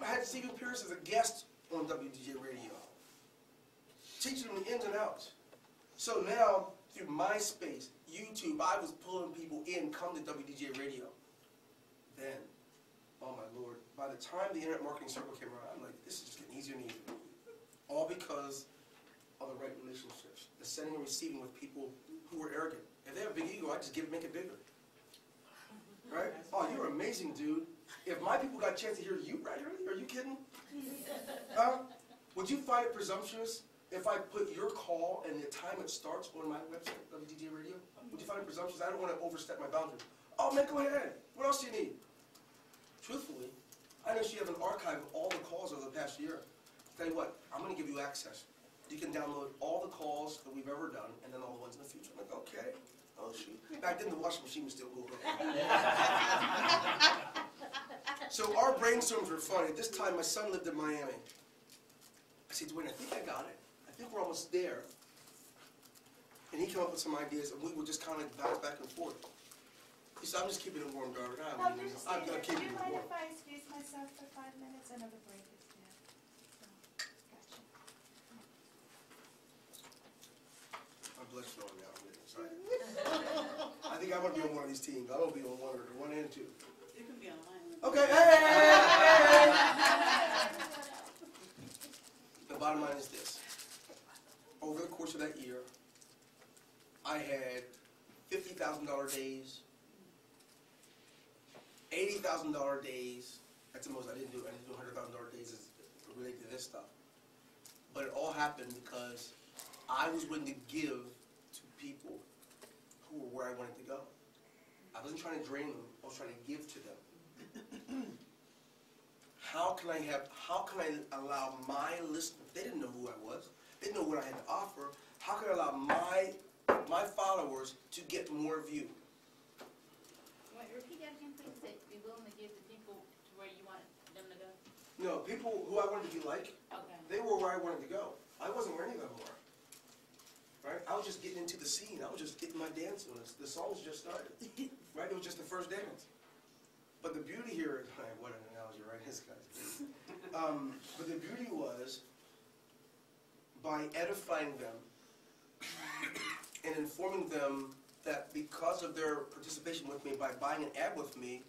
I had Stephen Pierce as a guest on WDJ Radio, teaching him the ins and outs. So now, through MySpace, YouTube, I was pulling people in, come to WDJ Radio. Then, oh my Lord, by the time the Internet Marketing Circle came around, I'm like, this is just getting easier and easier. All because of the right relationships, the sending and receiving with people who were arrogant. If they have a big ego, I just make it bigger. Right? Oh, you're amazing, dude. If my people got a chance to hear you regularly, are you kidding? Would you find it presumptuous if I put your call and the time it starts on my website, WDJ Radio? Would you find it presumptuous? I don't want to overstep my boundaries. Oh, man, go ahead. What else do you need? Truthfully, I know you have an archive of all the calls over the past year. Tell you what, I'm going to give you access. You can download all the calls that we've ever done, and then all the ones in the future. I'm like, okay. Oh, shoot. Back then, the washing machine was still cool. So our brainstorms were funny. At this time, my son lived in Miami. I said, Dwayne, I think I got it. I think we're almost there. And he came up with some ideas, and we would just kind of bounce back and forth. He said, I'm just keeping it warm, darling. I'm going to keep it warm. Do you mind if I excuse myself for 5 minutes? I know the break is there. So, gotcha. I'm blessed knowing that. I'm getting excited. I think I want to be on one of these teams. I want to be on one and two. You can be online. Okay. Hey! The bottom line is this. Over the course of that year, I had $50,000 days, $80,000 days. That's the most I didn't do. I didn't do $100,000 days as related to this stuff. But it all happened because I was willing to give to people who were where I wanted to go. I wasn't trying to drain them. I was trying to give to them. How can I allow my listeners, they didn't know who I was, they didn't know what I had to offer, how can I allow my followers to get more of you? Wait, repeat that again, please. Say, be willing to give the people to where you want them to go? No, people who I wanted to be like, Okay. they were where I wanted to go. I wasn't where any of them were. Right? I was just getting into the scene. I was just getting my dance on. The songs just started. Right? It was just the first dance. But the beauty here, what an analogy, right? This guy's but the beauty was, by edifying them and informing them that because of their participation with me, by buying an ad with me,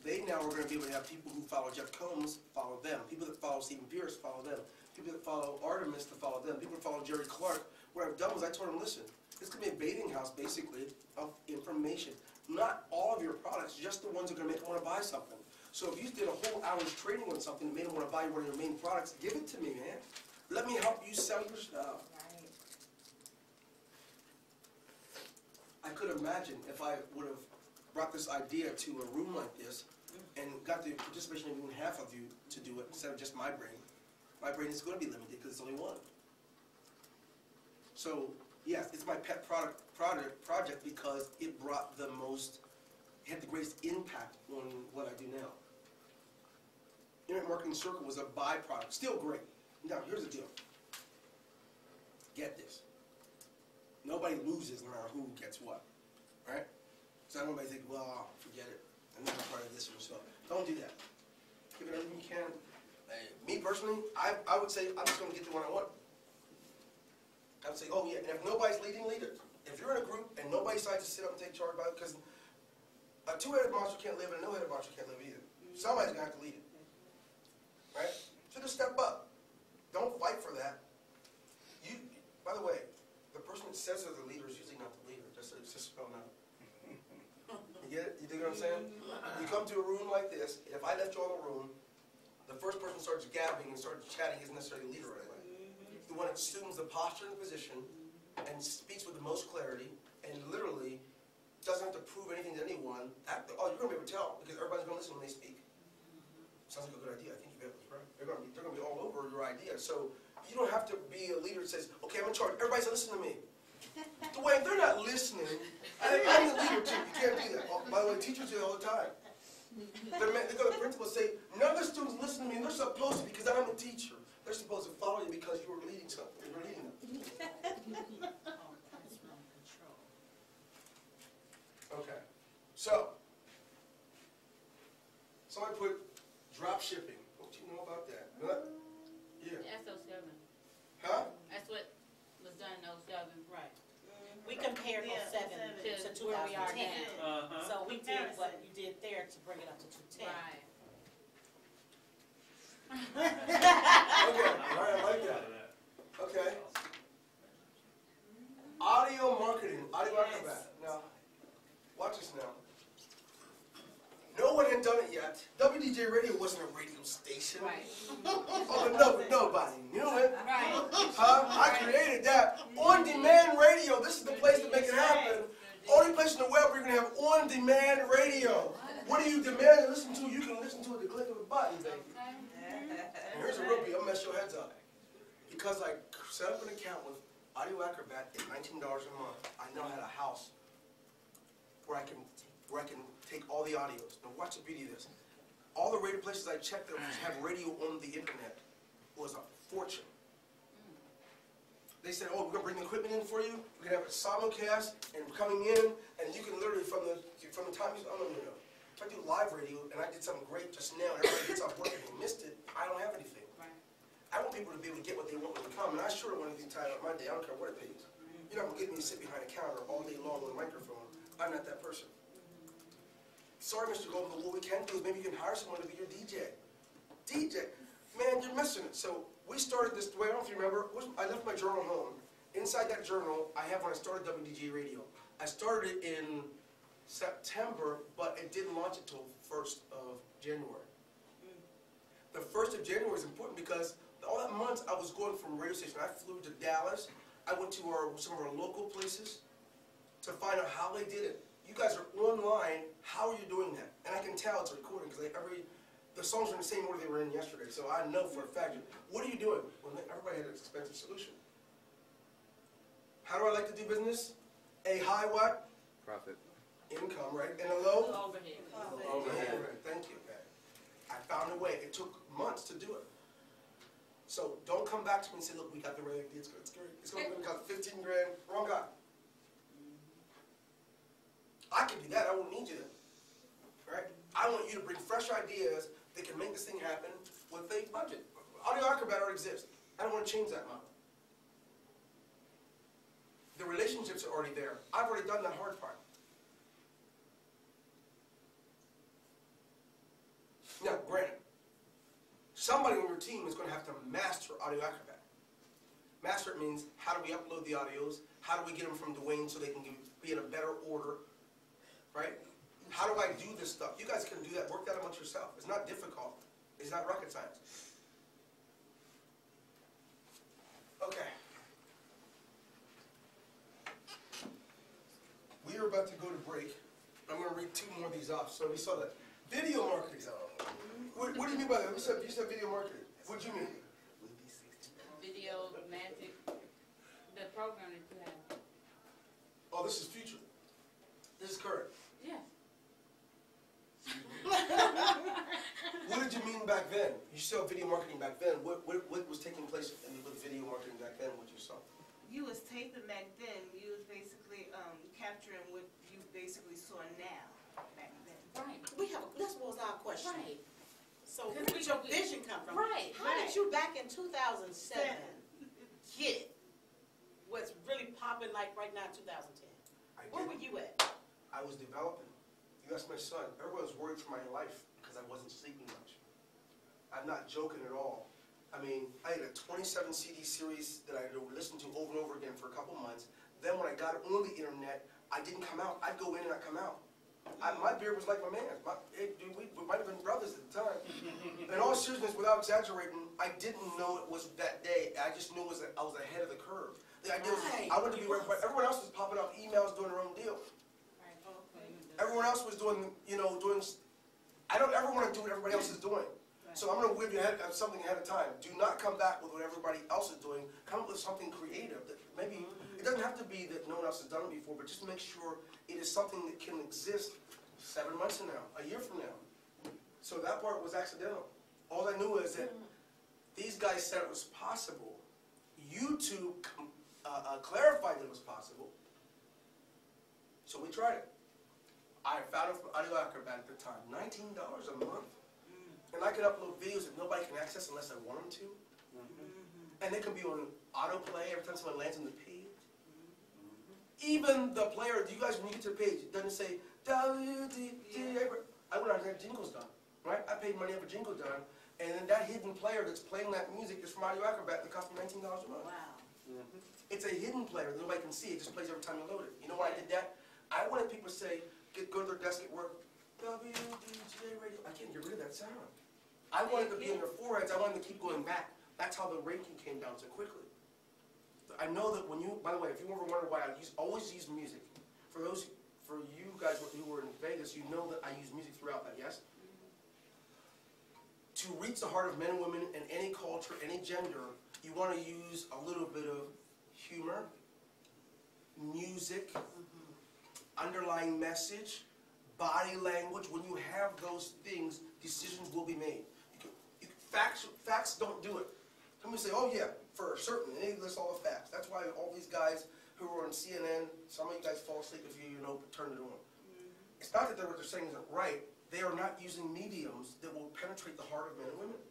they now are going to be able to have people who follow Jeff Combs follow them. People that follow Stephen Pierce follow them. People that follow Artemis to follow them. People that follow Jerry Clark. What I've done was I told them, listen, this could be a bathing house, basically, of information. Not all of your products, just the ones that are going to make them want to buy something. So if you did a whole hour's training on something that made them want to buy one of your main products, give it to me, man. Let me help you sell your stuff. I could imagine if I would have brought this idea to a room like this and got the participation of even half of you to do it instead of just my brain. My brain is going to be limited because it's only one. So, yes, it's my pet project because it brought the most had the greatest impact on what I do now. Internet Marketing Circle was a byproduct, still great. Now, here's the deal. Get this. Nobody loses no matter who gets what, right? So I don't want anybody to think, well, forget it. I'm not part of this or so. Don't do that. Give it everything you can. Me personally, I would say I'm just going to get the one I want. I would say, oh yeah, and if nobody's leading, lead it. If you're in a group and nobody decides to sit up and take charge about it, because a two-headed monster can't live and a no-headed monster can't live either. Somebody's going to have to lead it. Right? So just step up. Don't fight for that. You, by the way, the person that says they're the leader is usually not the leader. Just spell out. You get it? You dig what I'm saying? You come to a room like this, if I left you in the room, the first person starts gabbing and starts chatting isn't necessarily the leader right away. The one that assumes the posture and the position and speaks with the most clarity and literally doesn't have to prove anything to anyone. Oh, you're going to be able to tell because everybody's going to listen when they speak. Sounds like a good idea. I think you have it right. They're going to be all over your idea. So you don't have to be a leader that says, okay, I'm in charge. Everybody's listening to me. Dwayne, they're not listening. I'm the leader too. You can't do that. Oh, by the way, teachers do it all the time. They go to the principal and say, none of the students listen to me, and they're supposed to because I'm a teacher. They're supposed to follow you because you were leading something. You were leading them. Okay. So, somebody put drop shipping. What do you know about that? Yeah. That's 07. Huh? That's what was done in 07. Right. We compared 07 to where we are 2010. now. So we did what you did there to bring it up to 210. Right. Okay. All right, I like that. Okay. Audio marketing. Audio acrobat. Now, watch this now. No one had done it yet. WDJ Radio wasn't a radio station. Right. Oh, no, nobody knew it. Right. I created that. On-demand radio. This is the place to make it happen. Only place in the web where you're going to have on-demand radio. What do you demand to listen to? You can listen to it at the click of a button, baby. And here's a real beat. I'll mess your heads up. Because I set up an account with Audio Acrobat at $19 a month, I now had a house where I can take all the audios. Now watch the beauty of this. All the radio places I checked that have radio on the internet was a fortune. They said, oh, we're going to bring the equipment in for you. We're going to have a simulcast, and we're coming in, and you can literally, from the time you, oh, no. If I do live radio, and I did something great just now, and everybody gets off work and they missed it, I don't have anything. Right. I want people to be able to get what they want when they come, and I sure don't want anything tied up my day. I don't care what it pays. You're not going to get me to sit behind a counter all day long with a microphone. I'm not that person. Sorry, Mr. Golden, but what we can do is maybe you can hire someone to be your DJ. DJ, man, you're missing it. So we started this, I don't know if you remember, I left my journal home. Inside that journal, I have when I started WDJ Radio. I started it in September, but it didn't launch until 1st of January. The 1st of January is important because all that month I was going from radio station. I flew to Dallas. I went to some of our local places to find out how they did it. You guys are online. How are you doing that? And I can tell it's a recording because the songs are in the same order they were in yesterday. So I know for a fact. What are you doing? Well, everybody had an expensive solution. How do I like to do business? A high what? Profit. Income, right? And a low? Overhead. Overhead. Thank you. I found a way. It took months to do it. So don't come back to me and say, look, we got the right idea. It's good. It's going to cost 15 grand. Wrong guy. I can do that. I won't need you then. Right? I want you to bring fresh ideas that can make this thing happen with a budget. Audio Acrobat already exists. I don't want to change that model. The relationships are already there. I've already done that hard part. Now, granted, somebody on your team is going to have to master Audio Acrobat. Master it means how do we upload the audios? How do we get them from Dwayne so they can be in a better order? Right? How do I do this stuff? You guys can do that. Work that amongst yourself. It's not difficult. It's not rocket science. Okay. We are about to go to break. I'm going to read 2 more of these off. So we saw that. Video marketing. What do you mean by that? You said video marketing. What do you mean? Video, magic, the program that you have. Oh, this is future. This is current. Yeah. then? You saw video marketing back then. What was taking place with video marketing back then, what you saw? You was taping back then, you was basically capturing what you basically saw now, back then. Right, That was our question. right, So where did your vision come from? right. How did you back in 2007 get what's really popping like right now in 2010? Where were you at? I was developing. You asked my son. Everyone was worried for my life because I wasn't sleeping much. I'm not joking at all. I mean, I had a 27 CD series that I had listened to over and over again for a couple months. Then when I got it on the internet, I didn't come out. I'd go in and I'd come out. My beard was like my man's. We might have been brothers at the time. In all seriousness, without exaggerating, I didn't know it was that day. I just knew I was ahead of the curve. The idea was I wanted to be right. Everyone else was popping out emails doing their own deal. Everyone else was doing, I don't ever want to do what everybody else is doing. So I'm going to give you something ahead of time. Do not come back with what everybody else is doing. Come up with something creative. That maybe it doesn't have to be that no one else has done it before, but just make sure it is something that can exist 7 months from now, a year from now. So that part was accidental. All I knew is that these guys said it was possible. YouTube clarified that it was possible. So we tried it. I found it from Audio Acrobat at the time, $19 a month. And I can upload videos that nobody can access unless I want them to. And they can be on autoplay every time someone lands on the page. Even the player, you guys, when you get to the page, it doesn't say WDG. I went out and had jingles done, right? I paid money for jingle done. And then that hidden player that's playing that music is from Audio Acrobat that cost me $19 a month. Wow. It's a hidden player that nobody can see. It just plays every time you load it. You know why I did that? I wanted people to say, go to their desk at work, WDJ radio. I can't get rid of that sound. I wanted to be in their foreheads. I wanted to keep going back. That's how the ranking came down so quickly. I know that when you, by the way, if you ever wonder why I always use music, for you guys who were in Vegas, you know that I use music throughout that, yes? To reach the heart of men and women in any culture, any gender, you want to use a little bit of humor, music, underlying message, body language. When you have those things, decisions will be made. Facts don't do it. Somebody say, oh yeah, for certain, and they list all the facts. That's why all these guys who are on CNN, some of you guys fall asleep if you turn it on. It's not that what they're saying isn't right. They are not using mediums that will penetrate the heart of men and women.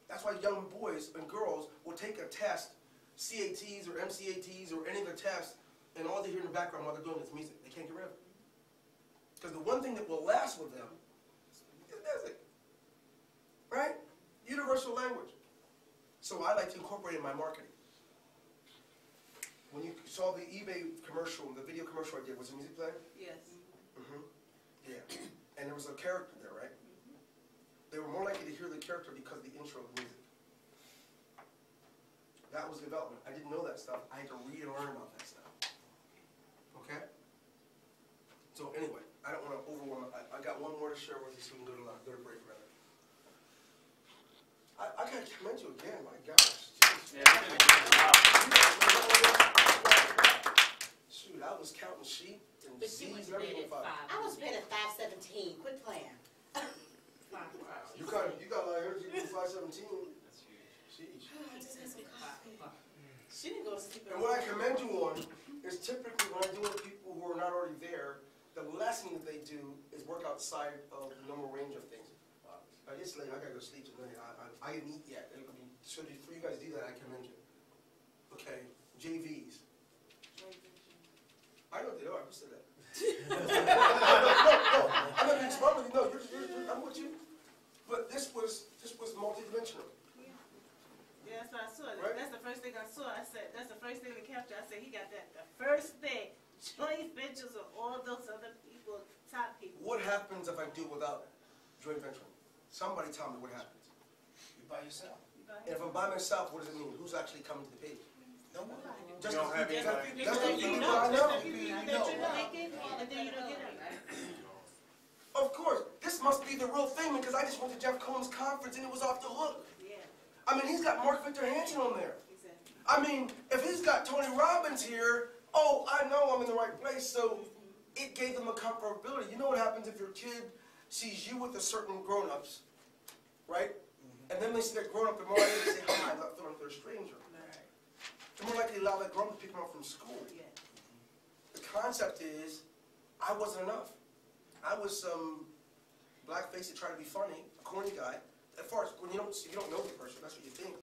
That's why young boys and girls will take a test, CATs or MCATs or any other test, and all they hear in the background while they're doing is music. They can't get rid of it. Because the one thing that will last with them is music. Right? Universal language. So I like to incorporate it in my marketing. When you saw the eBay commercial, the video commercial I did, was the music playing? Yes. Yeah. And there was a character there, right? They were more likely to hear the character because of the intro of the music. That was development. I didn't know that stuff. I had to read and learn about that stuff. Okay? So anyway, I don't want to overwhelm it. I got one more to share with you so we can go to break, rather. I got to commend you again, my gosh. Shoot, I was counting sheep and Z's and everything. I was been at 517. Quit playing. You got a lot of energy for 517. That's huge. Sheesh. I just had some coffee. She didn't go to sleep. And what I commend you on is typically when I do with people who are not already there, the last thing that they do is work outside of the normal range of things. It's late, I gotta go sleep tonight. I didn't eat yet. I mean, so for you guys to do that, I commend you. Okay, JVs. I know what they are, who said that? No, I'm not being smart with you. No, I'm with you. But this was multidimensional. Yeah, that's what I saw. Right? That's the first thing I saw. I said, that's the first thing to capture. I said, he got that. The first thing, joint ventures with all those other people, top people. What happens if I do without joint venturing? Somebody tell me what happens. You by yourself. And if I'm by myself, what does it mean? Who's actually coming to the page? No one. Just You don't have anybody. Just the people know. I know. And then you don't get it. Of course. This must be the real thing because I just went to Jeff Cohen's conference and it was off the hook. Yeah, I mean, he's got Mark Victor Hansen on there. exactly. I mean, if he's got Tony Robbins here, oh, I know I'm in the right place. So it gave them a comfortability. You know what happens if your kid sees you with a certain grown-ups right? And then they see that grown up, they're more likely to say hi, not feel like they're a stranger. They're more likely to allow that grown up to pick them up from school. Yeah. The concept is, I wasn't enough. I was some black face that tried to be funny, a corny guy. As far as when if you don't know the person, that's what you think.